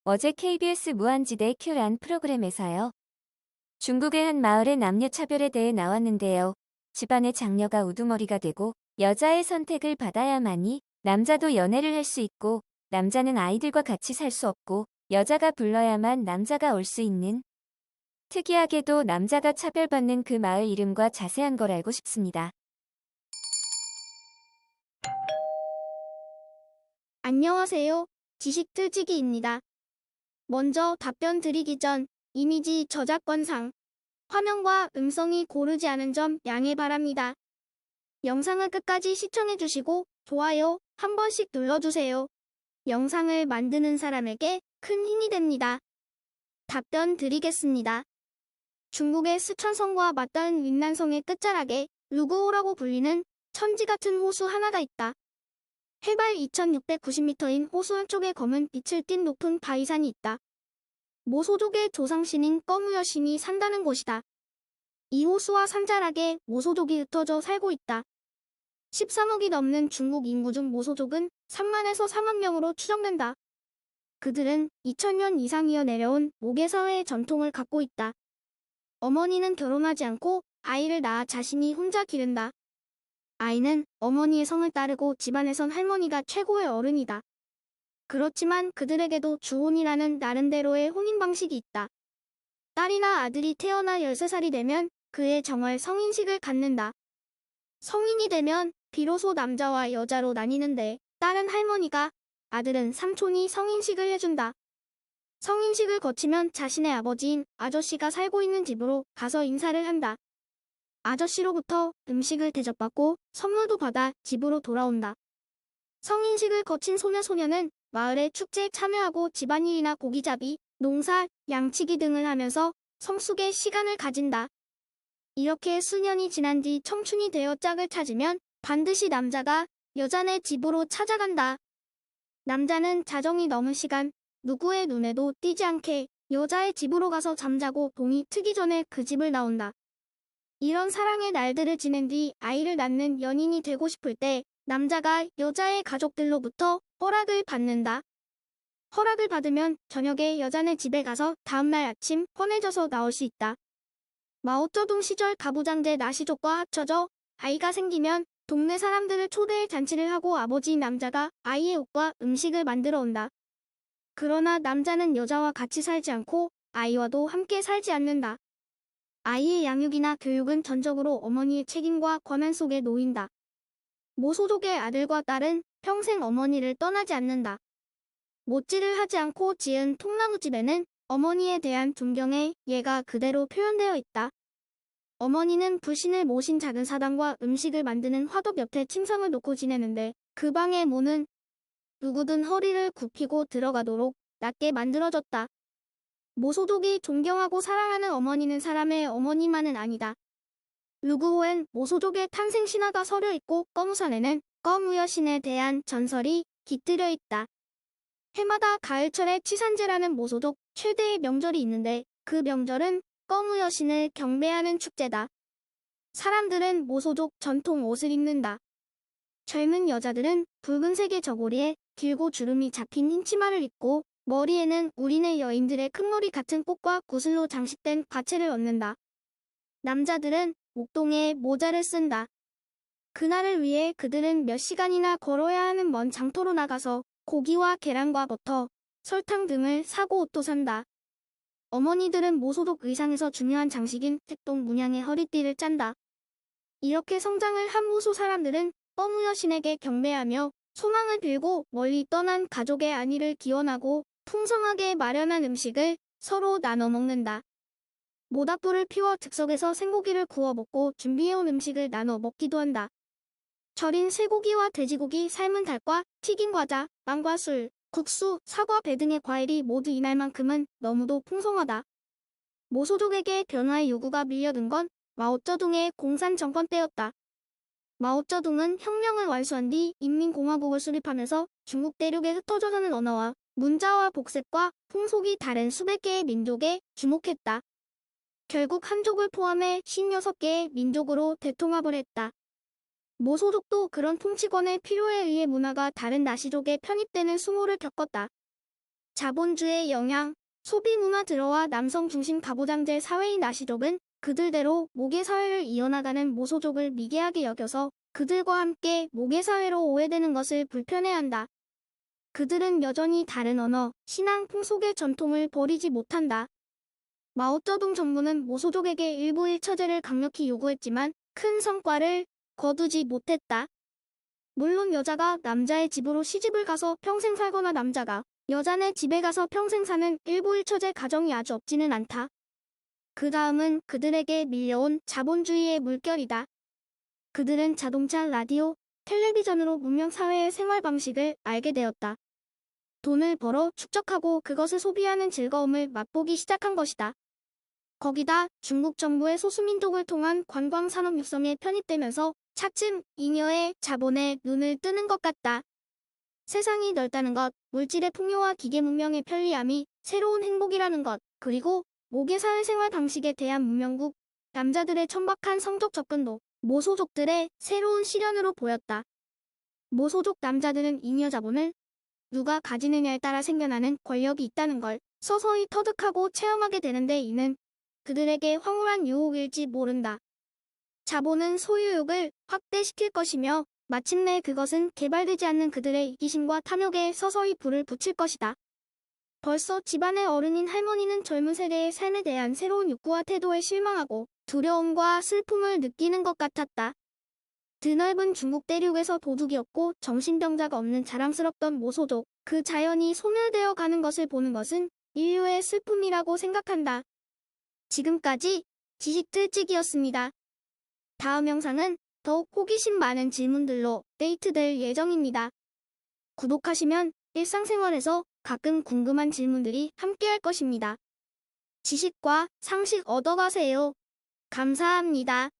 어제 KBS 무한지대 큐란 프로그램에서요. 중국의 한 마을의 남녀 차별에 대해 나왔는데요. 집안의 장녀가 우두머리가 되고 여자의 선택을 받아야만이 남자도 연애를 할 수 있고 남자는 아이들과 같이 살 수 없고 여자가 불러야만 남자가 올 수 있는 특이하게도 남자가 차별받는 그 마을 이름과 자세한 걸 알고 싶습니다. 안녕하세요. 지식틀지기입니다. 먼저 답변 드리기 전 이미지 저작권상 화면과 음성이 고르지 않은 점 양해 바랍니다. 영상을 끝까지 시청해주시고 좋아요 한 번씩 눌러주세요. 영상을 만드는 사람에게 큰 힘이 됩니다. 답변 드리겠습니다. 중국의 스촨성과 맞닿은 윈난성의 끝자락에 루구호라고 불리는 천지 같은 호수 하나가 있다. 해발 2690m인 호수 한쪽에 검은 빛을 띤 높은 바위산이 있다. 모소족의 조상신인 꺼무여신이 산다는 곳이다. 이 호수와 산자락에 모소족이 흩어져 살고 있다. 13억이 넘는 중국 인구 중 모소족은 3만에서 4만 명으로 추정된다. 그들은 2000년 이상 이어 내려온 모계사회의 전통을 갖고 있다. 어머니는 결혼하지 않고 아이를 낳아 자신이 혼자 기른다. 아이는 어머니의 성을 따르고 집안에선 할머니가 최고의 어른이다. 그렇지만 그들에게도 주혼이라는 나름대로의 혼인 방식이 있다. 딸이나 아들이 태어나 13살이 되면 그의 정월 성인식을 갖는다. 성인이 되면 비로소 남자와 여자로 나뉘는데 딸은 할머니가, 아들은 삼촌이 성인식을 해준다. 성인식을 거치면 자신의 아버지인 아저씨가 살고 있는 집으로 가서 인사를 한다. 아저씨로부터 음식을 대접받고 선물도 받아 집으로 돌아온다. 성인식을 거친 소녀소녀는 마을의 축제에 참여하고 집안일이나 고기잡이, 농사, 양치기 등을 하면서 성숙의 시간을 가진다. 이렇게 수년이 지난 뒤 청춘이 되어 짝을 찾으면 반드시 남자가 여자네 집으로 찾아간다. 남자는 자정이 넘은 시간 누구의 눈에도 띄지 않게 여자의 집으로 가서 잠자고 동이 트기 전에 그 집을 나온다. 이런 사랑의 날들을 지낸 뒤 아이를 낳는 연인이 되고 싶을 때 남자가 여자의 가족들로부터 허락을 받는다. 허락을 받으면 저녁에 여자네 집에 가서 다음날 아침 헌해져서 나올 수 있다. 마오쩌둥 시절 가부장제 나시족과 합쳐져 아이가 생기면 동네 사람들을 초대해 잔치를 하고 아버지인 남자가 아이의 옷과 음식을 만들어 온다. 그러나 남자는 여자와 같이 살지 않고 아이와도 함께 살지 않는다. 아이의 양육이나 교육은 전적으로 어머니의 책임과 권한 속에 놓인다. 모소족의 아들과 딸은 평생 어머니를 떠나지 않는다. 못질을 하지 않고 지은 통나무집에는 어머니에 대한 존경의 예가 그대로 표현되어 있다. 어머니는 불신을 모신 작은 사당과 음식을 만드는 화덕 옆에 침상을 놓고 지내는데 그 방의 문은 누구든 허리를 굽히고 들어가도록 낮게 만들어졌다. 모소족이 존경하고 사랑하는 어머니는 사람의 어머니만은 아니다. 루구호엔 모소족의 탄생 신화가 서려 있고 꺼무산에는 꺼무여신에 대한 전설이 깃들여 있다. 해마다 가을철에 치산제라는 모소족 최대의 명절이 있는데 그 명절은 꺼무여신을 경배하는 축제다. 사람들은 모소족 전통 옷을 입는다. 젊은 여자들은 붉은색의 저고리에 길고 주름이 잡힌 흰 치마를 입고 머리에는 우리네 여인들의 큰머리 같은 꽃과 구슬로 장식된 과채를 얹는다. 남자들은 목동에 모자를 쓴다. 그날을 위해 그들은 몇 시간이나 걸어야 하는 먼 장터로 나가서 고기와 계란과 버터, 설탕 등을 사고 옷도 산다. 어머니들은 모소독 의상에서 중요한 장식인 택동 문양의 허리띠를 짠다. 이렇게 성장을 한 모소 사람들은 꺼무여신에게 경배하며 소망을 빌고 멀리 떠난 가족의 안위를 기원하고 풍성하게 마련한 음식을 서로 나눠 먹는다. 모닥불을 피워 즉석에서 생고기를 구워 먹고 준비해온 음식을 나눠 먹기도 한다. 절인 쇠고기와 돼지고기, 삶은 닭과 튀긴 과자, 빵과 술, 국수, 사과, 배 등의 과일이 모두 이날만큼은 너무도 풍성하다. 모소족에게 변화의 요구가 밀려든 건 마오쩌둥의 공산 정권 때였다. 마오쩌둥은 혁명을 완수한 뒤 인민공화국을 수립하면서 중국 대륙에 흩어져 사는 언어와 문자와 복습과 풍속이 다른 수백 개의 민족에 주목했다. 결국 한족을 포함해 56개의 민족으로 대통합을 했다. 모소족도 그런 통치권의 필요에 의해 문화가 다른 나시족에 편입되는 수모를 겪었다. 자본주의의 영향, 소비문화 들어와 남성 중심 가부장제 사회인 나시족은 그들대로 모계사회를 이어나가는 모소족을 미개하게 여겨서 그들과 함께 모계사회로 오해되는 것을 불편해한다. 그들은 여전히 다른 언어, 신앙, 풍속의 전통을 버리지 못한다. 마오쩌둥 정부는 모소족에게 일부 일처제를 강력히 요구했지만 큰 성과를 거두지 못했다. 물론 여자가 남자의 집으로 시집을 가서 평생 살거나 남자가 여자네 집에 가서 평생 사는 일부 일처제 가정이 아주 없지는 않다. 그 다음은 그들에게 밀려온 자본주의의 물결이다. 그들은 자동차, 라디오, 텔레비전으로 문명사회의 생활 방식을 알게 되었다. 돈을 벌어 축적하고 그것을 소비하는 즐거움을 맛보기 시작한 것이다. 거기다 중국 정부의 소수민족을 통한 관광산업 육성에 편입되면서 차츰 잉여의 자본에 눈을 뜨는 것 같다. 세상이 넓다는 것, 물질의 풍요와 기계 문명의 편리함이 새로운 행복이라는 것, 그리고 모계 사회생활 방식에 대한 문명국, 남자들의 천박한 성적 접근도 모소족들의 새로운 시련으로 보였다. 모소족 남자들은 잉여 자본을 누가 가지느냐에 따라 생겨나는 권력이 있다는 걸 서서히 터득하고 체험하게 되는데 이는 그들에게 황홀한 유혹일지 모른다. 자본은 소유욕을 확대시킬 것이며 마침내 그것은 개발되지 않는 그들의 이기심과 탐욕에 서서히 불을 붙일 것이다. 벌써 집안의 어른인 할머니는 젊은 세대의 삶에 대한 새로운 욕구와 태도에 실망하고 두려움과 슬픔을 느끼는 것 같았다. 드넓은 중국 대륙에서 도둑이 없고 정신병자가 없는 자랑스럽던 모소족, 그 자연이 소멸되어 가는 것을 보는 것은 인류의 슬픔이라고 생각한다. 지금까지 지식들찍이었습니다. 다음 영상은 더욱 호기심 많은 질문들로 데이트될 예정입니다. 구독하시면 일상생활에서 가끔 궁금한 질문들이 함께할 것입니다. 지식과 상식 얻어가세요. 감사합니다.